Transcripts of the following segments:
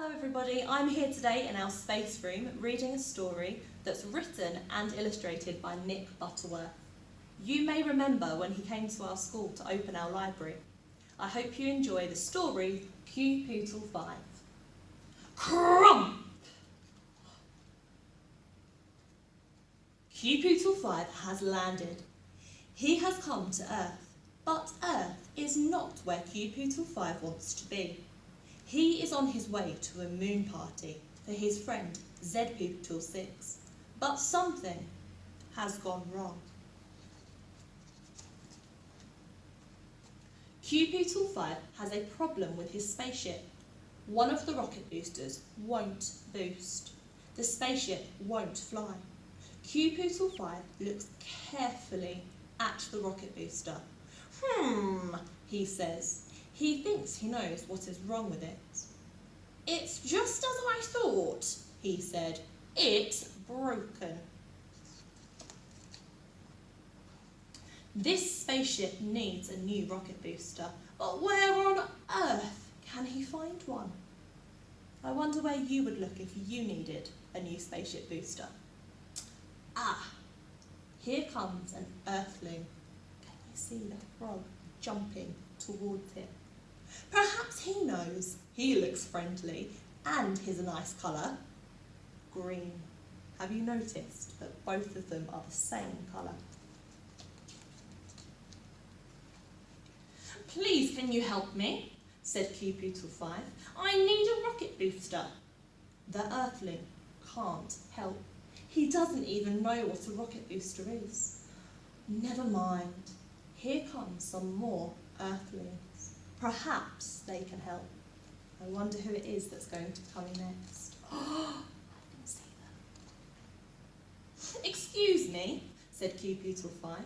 Hello everybody, I'm here today in our space room reading a story that's written and illustrated by Nick Butterworth. You may remember when he came to our school to open our library. I hope you enjoy the story Pootle 5. Crump! Pootle 5 has landed. He has come to Earth, but Earth is not where Pootle 5 wants to be. He is on his way to a moon party for his friend Pootle 6, but something has gone wrong. Pootle 5 has a problem with his spaceship. One of the rocket boosters won't boost. The spaceship won't fly. Pootle 5 looks carefully at the rocket booster. He says. He thinks he knows what is wrong with it. It's just as I thought, he said. It's broken. This spaceship needs a new rocket booster, but where on earth can he find one? I wonder where you would look if you needed a new spaceship booster. Here comes an Earthling. Can you see the frog jumping towards him? Perhaps he knows he looks friendly and he's a nice colour. Green. Have you noticed that both of them are the same colour? Please, can you help me? Said Pootle 5. I need a rocket booster. The Earthling can't help. He doesn't even know what a rocket booster is. Never mind. Here come some more Earthlings. Perhaps they can help. I wonder who it is that's going to come next. I can see them. Excuse me, said Pootle 5.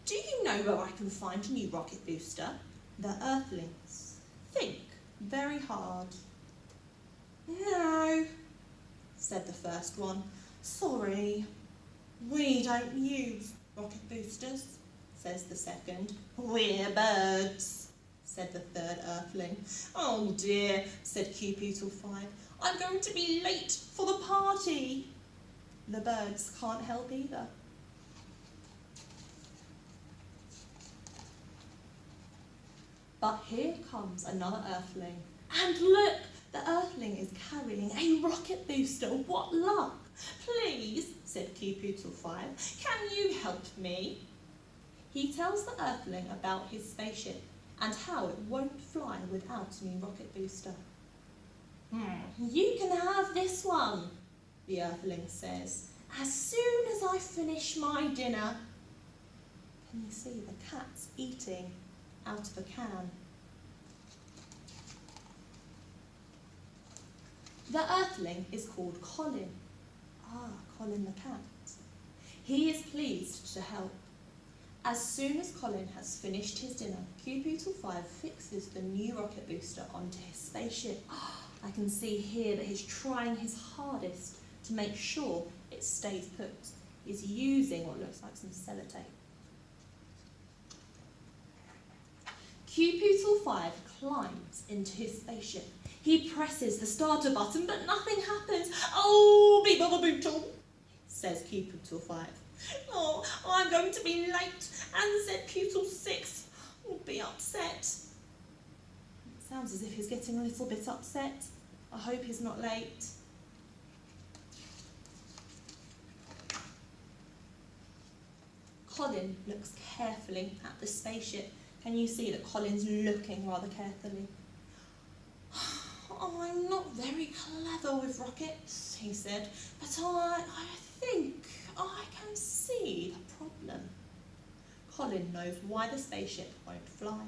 Do you know where I can find a new rocket booster? The Earthlings think very hard. No, said the first one. Sorry, we don't use rocket boosters, says the second. We're birds, said the third Earthling. Oh dear, said Pootle 5. I'm going to be late for the party. The birds can't help either. But here comes another Earthling. And look, the Earthling is carrying a rocket booster. What luck! Please, said Pootle 5, can you help me? He tells the Earthling about his spaceship and how it won't fly without a new rocket booster. You can have this one, the Earthling says, as soon as I finish my dinner. Can you see the cat's eating out of a can? The Earthling is called Colin. Colin the cat. He is pleased to help. As soon as Colin has finished his dinner, Pootle 5 fixes the new rocket booster onto his spaceship. I can see here that he's trying his hardest to make sure it stays put. He's using what looks like some sellotape. Pootle 5 climbs into his spaceship. He presses the starter button, but nothing happens. Oh, be bother Pootle, says Pootle 5. Oh, I'm going to be late, and Pootle 6 will be upset. It sounds as if he's getting a little bit upset. I hope he's not late. Colin looks carefully at the spaceship. Can you see that Colin's looking rather carefully? I'm not very clever with rockets, he said, but I think I can see the problem. Colin knows why the spaceship won't fly.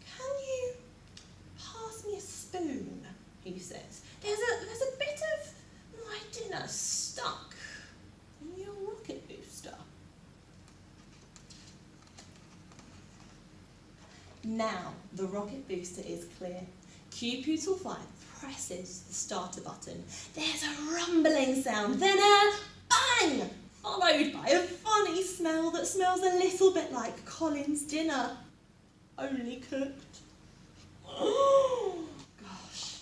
Can you pass me a spoon, he says. There's a bit of my dinner stuck in your rocket booster. Now the rocket booster is clear. Pootle 5 presses the starter button. There's a rumbling sound, then a bang, followed by a funny smell that smells a little bit like Colin's dinner, only cooked. Oh, gosh.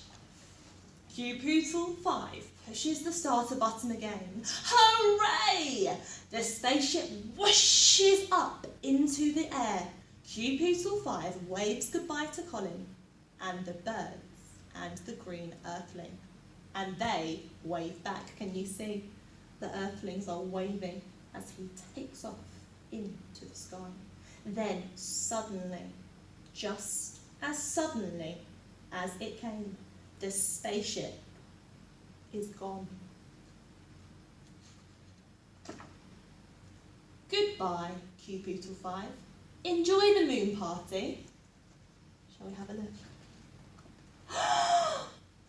Pootle 5 pushes the starter button again. Hooray! The spaceship whooshes up into the air. Pootle 5 waves goodbye to Colin and the birds and the green earthling. And they wave back. Can you see? The earthlings are waving as he takes off into the sky. Then suddenly, just as suddenly as it came, the spaceship is gone. Goodbye, Pootle 5. Enjoy the moon party. Shall we have a look?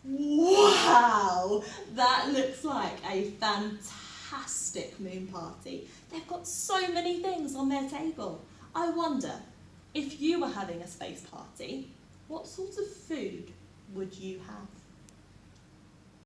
Wow! That looks like a fantastic moon party. They've got so many things on their table. I wonder, if you were having a space party, what sort of food would you have?